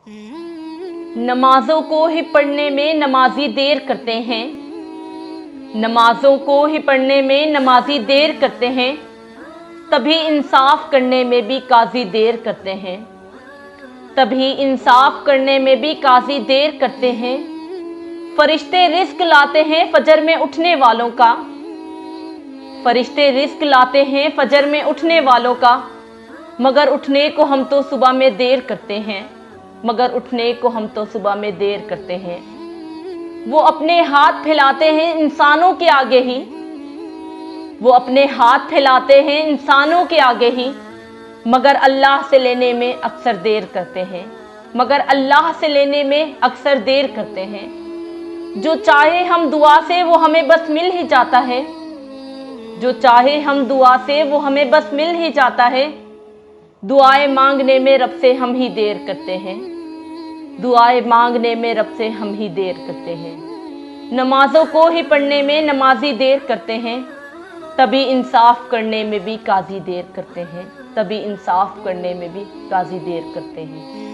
नमाजों को ही पढ़ने में नमाजी देर करते हैं, नमाजों को ही पढ़ने में नमाजी देर करते हैं, तभी इंसाफ करने में भी काजी देर करते हैं, तभी इंसाफ करने में भी काजी देर करते हैं। फरिश्ते रिस्क लाते हैं फजर में उठने वालों का, फरिश्ते रिस्क लाते हैं फजर में उठने वालों का, मगर उठने को हम तो सुबह में देर करते हैं, मगर उठने को हम तो सुबह में देर करते हैं। वो अपने हाथ फैलाते हैं इंसानों के आगे ही, वो अपने हाथ फैलाते हैं इंसानों के आगे ही, मगर अल्लाह से लेने में अक्सर देर करते हैं, मगर अल्लाह से लेने में अक्सर देर करते हैं। जो चाहे हम दुआ से वो हमें बस मिल ही जाता है, जो चाहे हम दुआ से वो हमें बस मिल ही जाता है। दुआएं मांगने में रब से हम ही देर करते हैं, दुआएं मांगने में रब से हम ही देर करते हैं। नमाजों को ही पढ़ने में नमाजी देर करते हैं, तभी इंसाफ करने में भी काजी देर करते हैं, तभी इंसाफ करने में भी काजी देर करते हैं।